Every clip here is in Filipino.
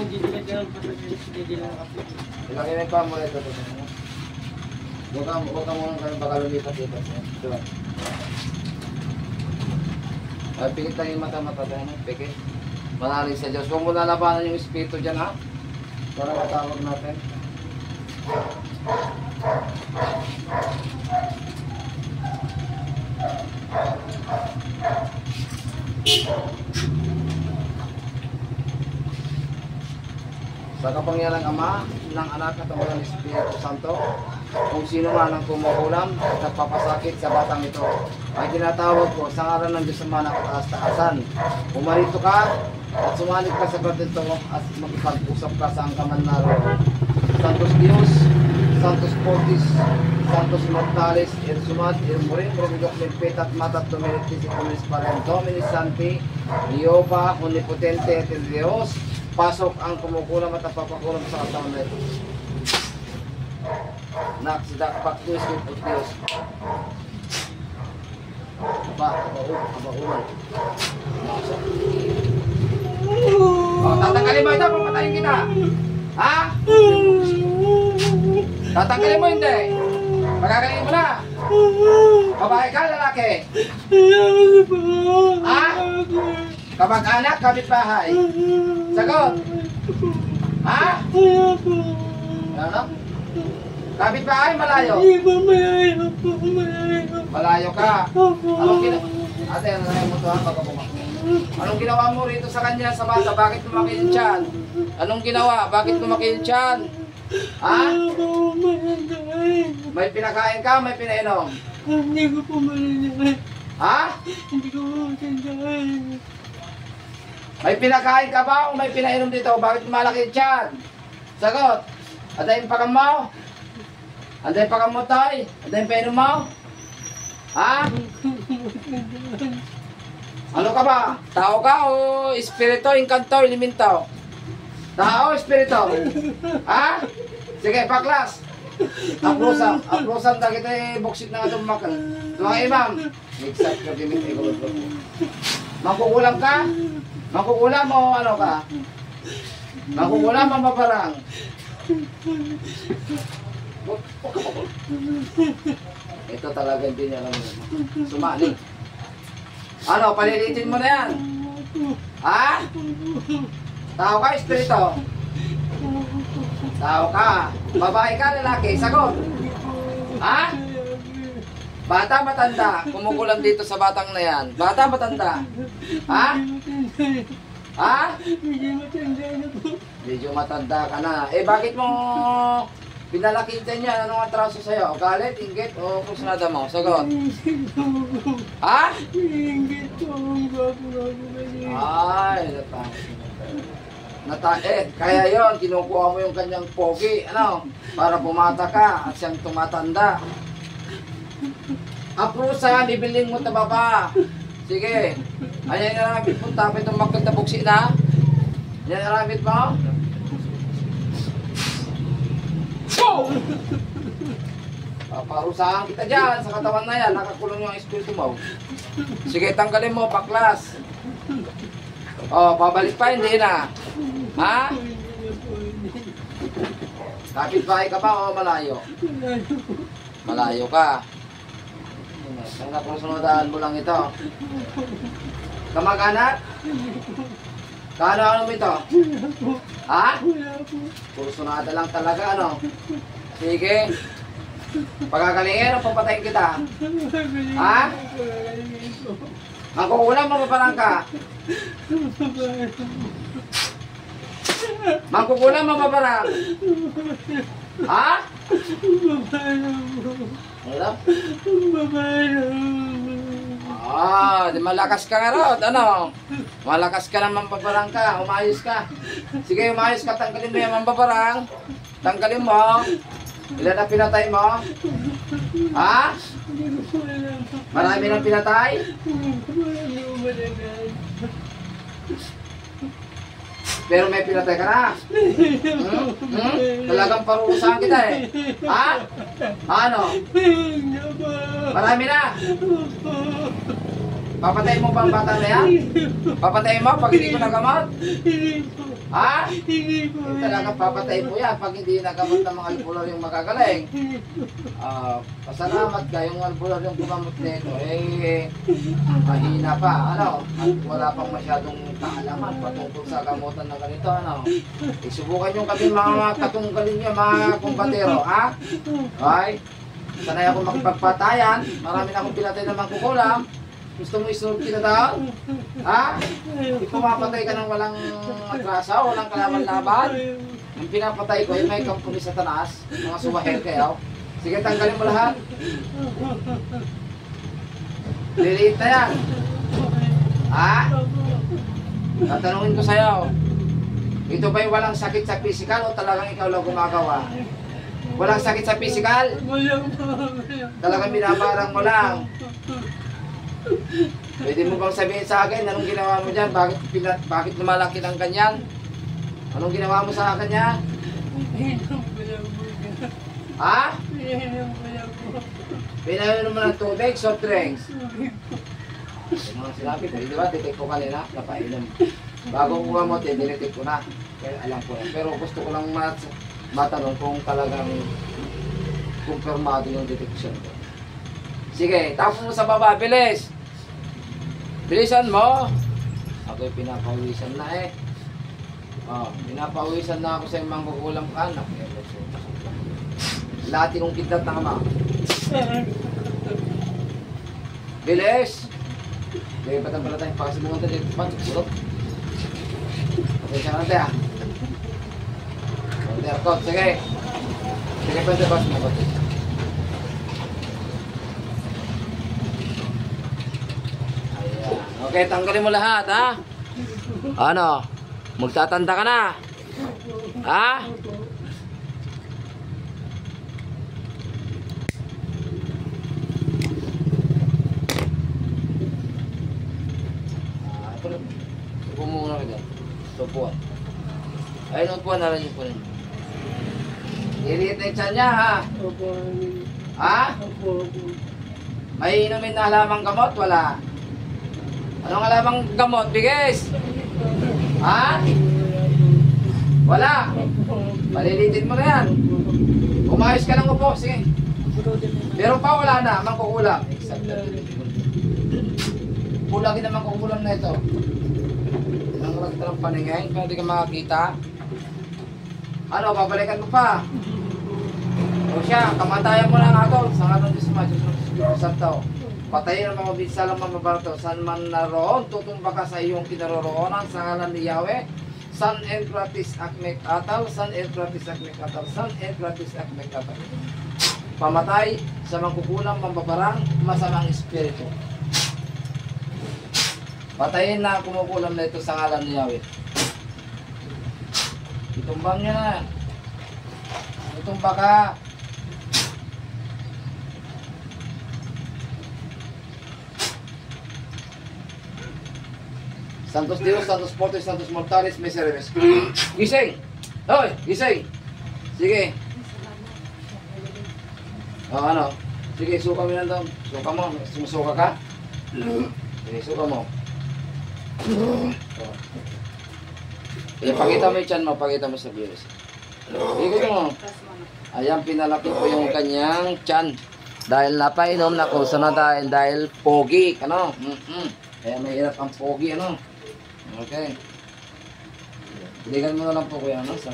nagdidilag pa sa nagdidilag ako. Ilagay na yung pamulit ito. Huwag ka muna kayo baka lumipat-lipat. Ito. Ay, pikit tayo yung mata-mata tayo. Pikit. Manalig sa Diyos. Huwag mo nalabanan yung espiritu dyan, ha? Para matawag natin. Sa kapangyarihan ng Ama, ng Anak at ng Espiritu Santo, kung sino man ang kumukulam at nagpapasakit sa batang ito, ay tinatawag ko sa ngalan ng Diyos Ama na kataas-taasan. Pumarito ka at sumalit ka sa kwartito at makipag-usap ka sa angkaman naroon. Santos Dios, Santos Fortis, Santos Mortales, Irsumat, Irmurin, Providok, Limpit at Matat, Dominictis, Itulis Parem, Dominis Santi, Jehovah, Omnipotente, et Dios, pasok ang kumukulam at napapakulam sa katawan na ito. Naksidak paktus ng Diyos. Abauman. Tatanggalin mo ito, papatayin kita. Ha? Tatanggalin mo hindi. Pagkakalin mo na. Babae ka, lalaki? Ha? Kamag-anak, kapitbahay? Sagot. Ha? Ano? Kapitbahay, malayo? Malayo ka. Anong ginawa? Ate, ano na yung mutuhan pagka bumakbo? Anong ginawa mo rito sa kanya, sa bata? Bakit lumaki yung tiyan? Anong ginawa? Bakit lumaki yung tiyan? Ha? May pinakain ka, may pinainom? Hindi ko po malalaman. Ha? Hindi ko po malalaman. May pinakain ka ba o may pinainom dito? Bakit malaki yung tiyan? Sagot. Andayin pa ka mo? Andayin pa ka mo, Toy? Andayin pa inom mo? Ha? Ano ka ba? Tao ka o espiritu, inkanto, elemento? Tao, espiritu? Ha? Sige, paklas. Aplusan na kita buksit na itong makan. Mga imam. Exact na dimit ko. Mangkukulam ka? Mangkukulam o ano ka? Mangkukulam o mabarang? Ito talaga hindi niya alam. Sumali. Ano, palilitin mo na yan? Ha? Tao ka, espiritu? Tao ka. Babae ka, lalaki? Sagot. Ha? Bata, matanda? Kumukulam dito sa batang na yan. Bata, matanda? Ha? Ha? Medyo matanda ka na. Eh, bakit mo pinalakitan niya? Anong atraso sa'yo? Galit, inggit, o kusunada mo? Sagot. Ha? Inggit po. Ay, kaya yon kinukuha mo yung kanyang pogi, ano, para bumata ka at siyang tumatanda. Aprusa, bibiling mo tababa. Sige. Ayan yung narabit mo, tapos itong magkagtabuksi na. Ayan yung narabit mo. Go! Paparusahan kita dyan sa katawan na yan. Nakakulong yung espiritu mo. Sige, tanggalin mo, paklas. O, pabalik pa, hindi na. Ha? Kapitbahay ka ba o malayo? Malayo ka. Ang nakusunodaan mo lang ito. Kamag-anak? Kano mo ito? Ha? Kursunada lang talaga, ano? Sige. Pagkakalingin o papatayin kita? Ha? Mangkukulam o maparang ka? Mangkukulam o maparang? Ha? Ano? Di malakas ka nga rod, ano? Malakas ka naman paparang ka, umayos ka. Sige, umayos ka, tanggalin mo yung mambabarang. Tanggalin mo. Ilan na pinatay mo? Ha? Marami nang pinatay? Pero may pinatay ka na. Talagang parusahan kita eh. Ha? Ano? Marami na. Papatayin mo ba ang bata na yan? Papatayin mo pag hindi ko nagamot? Hindi po. Ha? Hindi po. Talaga papatay po yan pag hindi nagamot ng mga albular yung magagaling. Pasalamat ka yung albular yung gumamot nito. Mahina pa, ano? At wala pang masyadong kaalaman patungkol sa gamutan ng ganito, ano? Isubukan yung kami mga katunggalin niya, mga kumbatero, ha? Okay? Sanay ako makipagpatayan. Marami na akong pinatay na mangkukulam. Gusto mo isunod kita daw? Ha? Hindi pumapatay ka ng walang atrasa, walang kalaban-laban. Ang pinapatay ko, yung may kampo ni Satanas, mga suwahel kayo. Sige, tanggalin mo lahat. Liliit na yan. Ha? Tatanungin ko sa'yo. Ito ba yung walang sakit sa physical o talagang ikaw lang gumagawa? Walang sakit sa physical? Walang po. Talagang binabarang mo lang. Pwede mo bang sabihin sa akin anong ginawa mo dyan? Bakit lumalaki ng ganyan? Anong ginawa mo sa akin niya? Ha? Pinainom mo ng tubig, soft drinks. Yung mga sinabi ko, di ba? Titik ko kanina, napainom. Bago kuha mo, dinitik ko na. Kaya alam ko yan. Pero gusto ko lang matanong kung talagang kumpirmado yung detection ko. Sige, tapos mo sa baba, bilis! Bilisan mo! Ako'y pinapawisan na eh. Pinapawisan na ako sa yung mangkukulam ka. Lati kong kidlat na ama. Bilis! Sige, patang pala tayo. Pakasimungan tayo dito. Patsuk-surok. Okay, siya natin ah. Okay, Arkot, sige. Sige, pwede ba sumagot? Okay, tanggalin mo lahat, ha? Ano? Magtatanda ka na? Ha? Supo muna ka dyan. Supuan. Ayun, upuan na lang yung punin. Iliit na yung tiyan niya, ha? Ha? May inumin na halamang gamot? Wala. Anong alamang gamot? Bigis! Ha? Wala! Palilitin mo na yan. Umayos ka lang upo. Sige. Pero pa wala na. Mangkukulam. Kulagin na mangkukulam na ito. Tinangulag kita ng paningin. Kaya di ka makakita. Ano? Babalikan mo pa. O siya, kamatayan mo na nga ito. Sa nga ng Diyos Diyos Santo. Patayin ang mga binsalang mamabarto, saan man naroon, tutumba ka sa iyong kinaroroonan sa ngalan ni Yahweh. San Entratis Akmek Atal, San Entratis Akmek Atal, San Entratis Akmek Atal. Pamatay sa mangkukulang, mambabarang, masamang espiritu. Patayin na kumukulam na ito sa ngalan ni Yahweh. Itumbang niya na. Itumba ka. Santos Dios, Santos Fortes, Santos Mortales, Misereres. Gising! Hoy! Gising! Sige. Ano? Sige, suka mo yan doon. Suka mo. Sumusuka ka? Sige, suka mo. Pakita mo yung tiyan mo. Pakita mo sa virus. Ikot mo. Ayan, pinalaki ko yung kanyang tiyan. Dahil napainom na kurso na dahil pogi. Ano? Kaya may hirap ang pogi. Ano? Okay. Balikan mo na lang po kuya, ano? Sa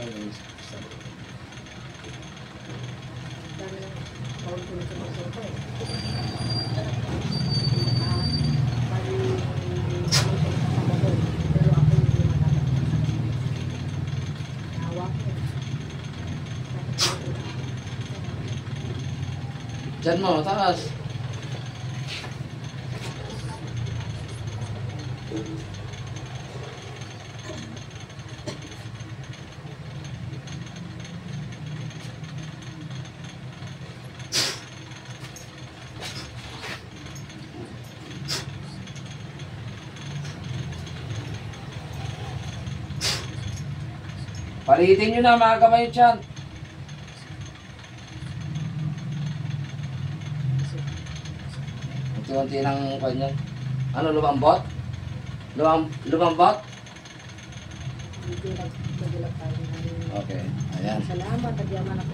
Diyan mo, taas. Palitin nyo na mga kamay dyan. Unti-unti ng kanyan. Ano, lumambot? Lumambot? Hindi lang tayo. Okay, ayan. Salamat, agyaman ako.